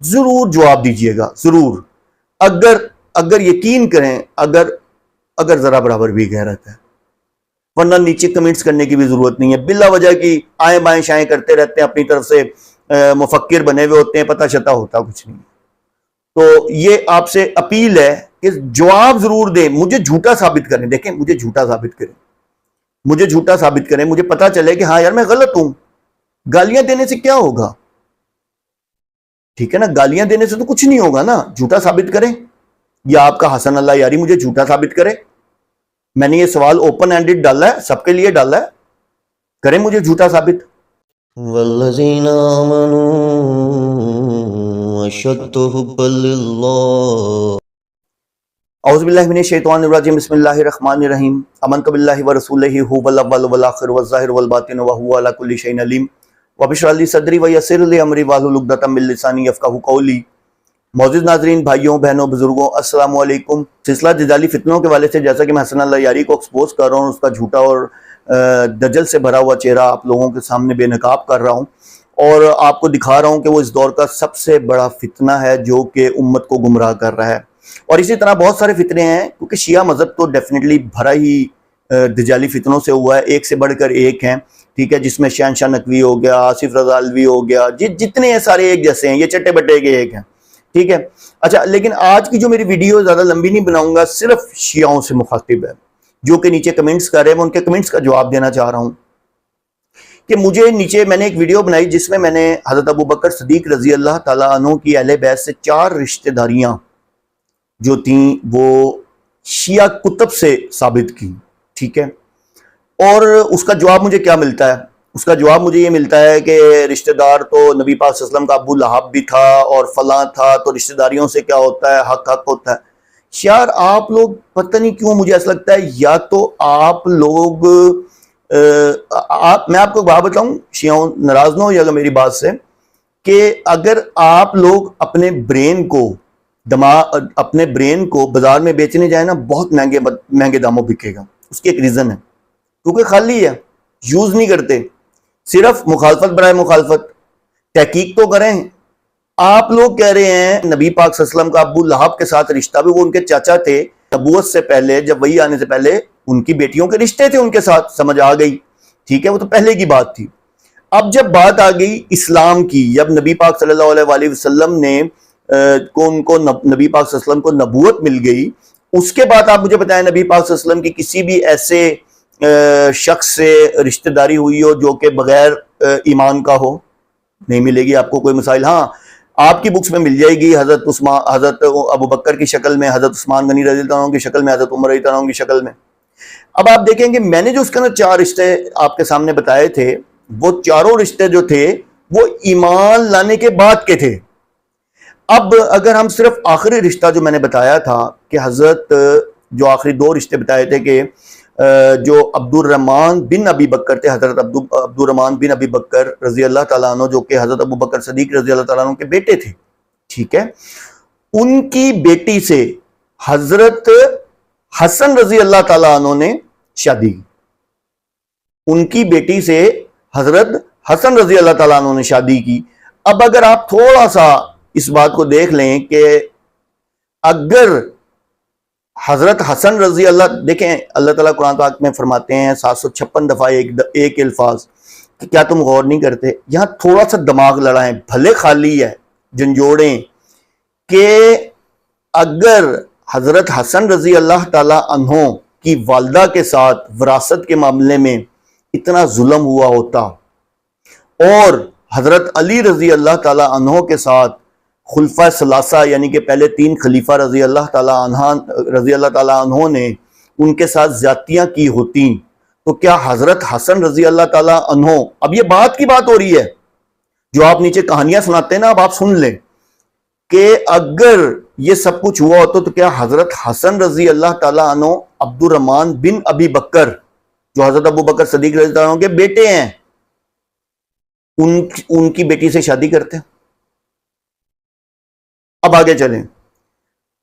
ضرور جواب دیجئے گا، ضرور، اگر یقین کریں، اگر ذرا برابر بھی غیرت ہے، ورنہ نیچے کمنٹس کرنے کی بھی ضرورت نہیں ہے، بلا وجہ کی آئیں بائیں شائیں کرتے رہتے ہیں، اپنی طرف سے مفکر بنے ہوئے ہوتے ہیں، پتہ شتہ ہوتا کچھ نہیں۔ تو یہ آپ سے اپیل ہے کہ جواب ضرور دیں، مجھے جھوٹا ثابت کریں، دیکھیں مجھے جھوٹا ثابت کریں، مجھے جھوٹا ثابت کریں، مجھے پتا چلے کہ ہاں یار میں غلط ہوں۔ گالیاں دینے سے کیا ہوگا؟ ٹھیک ہے نا، گالیاں دینے سے تو کچھ نہیں ہوگا نا، جھوٹا ثابت کریں، یا آپ کا حسن اللہ یاری مجھے جھوٹا ثابت کرے۔ میں نے یہ سوال اوپن ہینڈڈ ڈالا ہے، سب کے لیے ڈالا ہے، کریں مجھے جھوٹا ثابت۔ والذین آمنوا اشد حبا للہ۔ اعوذ باللہ من الشیطان الرجیم، بسم اللہ الرحمن الرحیم، آمنت باللہ ورسولہ هو الاول والآخر والظاہر والباطن وهو علی کل شیء علیم، رب اشرح لی صدری ویسر لی امری واحلل عقدۃ من لسانی یفقہوا قولی۔ معزز ناظرین، بھائیوں بہنوں بزرگوں، السلام علیکم۔ سلسلہ جدالی فتنوں کے والے سے جیسا کہ میں حسن اللہ یاری کو ایکسپوز کر رہا ہوں، اس کا جھوٹا اور دجل سے بھرا ہوا چہرہ آپ لوگوں کے سامنے بے نقاب کر رہا ہوں، اور آپ کو دکھا رہا ہوں کہ وہ اس دور کا سب سے بڑا فتنہ ہے جو کہ امت کو گمراہ کر رہا ہے۔ اور اسی طرح بہت سارے فتنے ہیں، کیونکہ شیعہ مذہب تو ڈیفینیٹلی بھرا ہی دجالی فتنوں سے ہوا ہے، ایک سے بڑھ کر ایک ہیں، ٹھیک ہے، جس میں شہنشاہ نقوی ہو گیا، آصف رضا الوی ہو گیا، جتنے ہیں سارے ایک جیسے ہیں، یہ چٹے بٹے کے ایک ہیں، ٹھیک ہے۔ اچھا، لیکن آج کی جو میری ویڈیو زیادہ لمبی نہیں بناؤں گا، صرف شیعوں سے مخاطب ہے جو کہ نیچے کمنٹس کر رہے ہیں، میں ان کے کمنٹس کا جواب دینا چاہ رہا ہوں کہ مجھے نیچے میں نے ایک ویڈیو بنائی جس میں نے حضرت ابوبکر صدیق رضی اللہ تعالیٰ عنہ کی اہل بیت سے 4 رشتہ داریاں جو تھیں وہ شیعہ کتب سے ثابت کی، ٹھیک ہے۔ اور اس کا جواب مجھے کیا ملتا ہے؟ اس کا جواب مجھے یہ ملتا ہے کہ رشتہ دار تو نبی پاک صلی اللہ علیہ وسلم کا ابو لہب بھی تھا اور فلاں تھا، تو رشتہ داریوں سے کیا ہوتا ہے؟ حق ہوتا ہے۔ یار آپ لوگ پتہ نہیں کیوں مجھے ایسا لگتا ہے، یا تو آپ لوگ میں آپ کو بات بتاؤں، شیعوں ناراض نہ ہو جائے گا میری بات سے، کہ اگر آپ لوگ اپنے برین کو بازار میں بیچنے جائیں نا، بہت مہنگے داموں بکے گا۔ اس کی ایک ریزن ہے، کیونکہ خالی ہے، یوز نہیں کرتے، صرف مخالفت برائے مخالفت۔ تحقیق تو کریں۔ آپ لوگ کہہ رہے ہیں نبی پاک صلی اللہ علیہ وسلم کا ابو لہب کے ساتھ رشتہ بھی، وہ ان کے چاچا تھے، نبوت سے پہلے، جب وحی آنے سے پہلے ان کی بیٹیوں کے رشتے تھے ان کے ساتھ، سمجھ آ گئی، ٹھیک ہے، وہ تو پہلے کی بات تھی۔ اب جب بات آ گئی اسلام کی، جب نبی پاک صلی اللہ علیہ وسلم نے ان کو نبی پاک صلی اللہ علیہ وسلم کو نبوت مل گئی، اس کے بعد آپ مجھے بتائیں نبی پاک صلی اللہ علیہ وسلم کی کسی بھی ایسے شخص سے رشتہ داری ہوئی ہو جو کہ بغیر ایمان کا ہو؟ نہیں ملے گی آپ کو کوئی مسائل۔ ہاں آپ کی بکس میں مل جائے گی، حضرت ابوبکر کی شکل میں، حضرت عثمان غنی رضی اللہ عنہ کی شکل میں، حضرت عمر رضی اللہ عنہ کی شکل میں۔ اب آپ دیکھیں کہ میں نے جو اس کے اندر 4 رشتے آپ کے سامنے بتائے تھے، وہ چاروں رشتے جو تھے وہ ایمان لانے کے بعد کے تھے۔ اب اگر ہم صرف آخری رشتہ جو میں نے بتایا تھا کہ حضرت جو آخری 2 رشتے بتائے تھے کہ جو عبد الرحمن بن ابی بکر تھے، حضرت عبد الرحمن بن ابی بکر رضی اللہ تعالیٰ عنہ، جو کہ حضرت ابوبکر صدیق رضی اللہ تعالیٰ عنہ کے بیٹے تھے، ٹھیک ہے، ان کی بیٹی سے حضرت حسن رضی اللہ تعالیٰ عنہ نے شادی کی۔ ان کی بیٹی سے حضرت حسن رضی اللہ تعالیٰ عنہ نے شادی کی۔ اب اگر آپ تھوڑا سا اس بات کو دیکھ لیں کہ اگر حضرت حسن رضی اللہ، دیکھیں اللہ تعالیٰ قرآن پاک میں فرماتے ہیں 756 دفعہ ایک الفاظ، کہ کیا تم غور نہیں کرتے؟ یہاں تھوڑا سا دماغ لڑائیں، بھلے خالی ہے، جھنجھوڑیں، کہ اگر حضرت حسن رضی اللہ تعالیٰ عنہ کی والدہ کے ساتھ وراثت کے معاملے میں اتنا ظلم ہوا ہوتا، اور حضرت علی رضی اللہ تعالیٰ عنہ کے ساتھ خلفۂ ثلاثہ یعنی کہ پہلے 3 خلیفہ رضی اللہ تعالیٰ عنہ نے ان کے ساتھ زیادتیاں کی ہوتی، تو کیا حضرت حسن رضی اللہ تعالیٰ عنہ، اب یہ بات کی بات ہو رہی ہے، جو آپ نیچے کہانیاں سناتے ہیں نا، اب آپ سن لیں کہ اگر یہ سب کچھ ہوا ہوتا تو کیا حضرت حسن رضی اللہ تعالیٰ عنہ عبد الرحمن بن ابی بکر، جو حضرت ابوبکر صدیق رضی اللہ عنہ کے بیٹے ہیں، ان کی بیٹی سے شادی کرتے ہیں؟ اب آگے چلیں،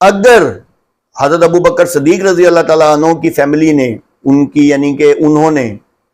اگر حضرت ابوبکر صدیق رضی اللہ تعالیٰ عنہ کی فیملی نے، ان کی یعنی کہ انہوں نے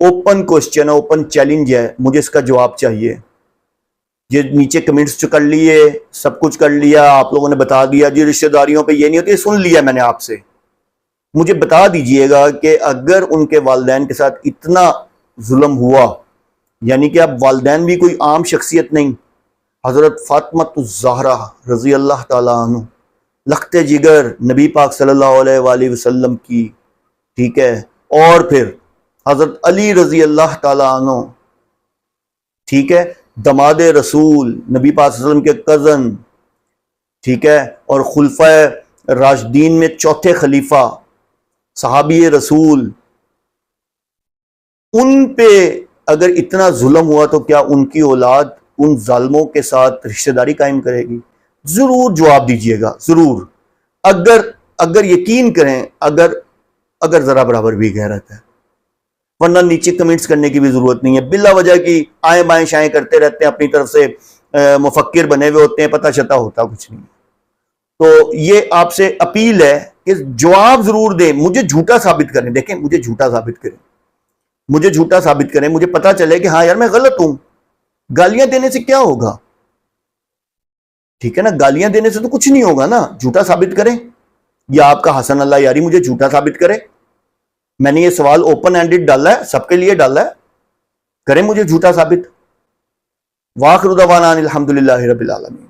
اوپن کوشچن ہے, اوپن چیلنج ہے, مجھے اس کا جواب چاہیے. یہ نیچے کمنٹس کر لیے, سب کچھ کر لیا, آپ لوگوں نے بتا دیا جی رشتہ داریوں پہ یہ نہیں ہوتی, سن لیا میں نے آپ سے. مجھے بتا دیجئے گا کہ اگر ان کے والدین کے ساتھ اتنا ظلم ہوا, یعنی کہ اب والدین بھی کوئی عام شخصیت نہیں, حضرت فاطمہ الزہرا رضی اللہ تعالیٰ عنہ, لخت جگر نبی پاک صلی اللہ علیہ وآلہ وسلم کی, ٹھیک ہے, اور پھر حضرت علی رضی اللہ تعالیٰ عنہ, ٹھیک ہے, دماد رسول نبی پاک صلی اللہ علیہ وسلم کے کزن, ٹھیک ہے, اور خلفۂ راشدین میں چوتھے خلیفہ, صحابی رسول, ان پہ اگر اتنا ظلم ہوا تو کیا ان کی اولاد ان ظالموں کے ساتھ رشتہ داری قائم کرے گی؟ ضرور جواب دیجئے گا, ضرور. اگر یقین کریں, اگر ذرا برابر بھی غیرت ہے, ورنہ نیچے کمنٹس کرنے کی بھی ضرورت نہیں ہے. بلا وجہ کی آئیں بائیں شائیں کرتے رہتے ہیں, اپنی طرف سے مفکر بنے ہوئے ہوتے ہیں, پتہ چتا ہوتا کچھ نہیں. تو یہ آپ سے اپیل ہے کہ جواب ضرور دیں, مجھے جھوٹا ثابت کریں. دیکھیں مجھے جھوٹا ثابت کریں, مجھے جھوٹا ثابت کریں, مجھے پتا چلے کہ ہاں یار میں غلط ہوں. گالیاں دینے سے کیا ہوگا؟ ٹھیک ہے نا, گالیاں دینے سے تو کچھ نہیں ہوگا نا. جھوٹا ثابت کریں, یا آپ کا حسن اللہ یاری مجھے جھوٹا ثابت کرے. میں نے یہ سوال اوپن اینڈڈ ڈالا ہے, سب کے لیے ڈالا ہے, کریں مجھے جھوٹا ثابت. وآخر دعوانا الحمدللہ رب العالمین.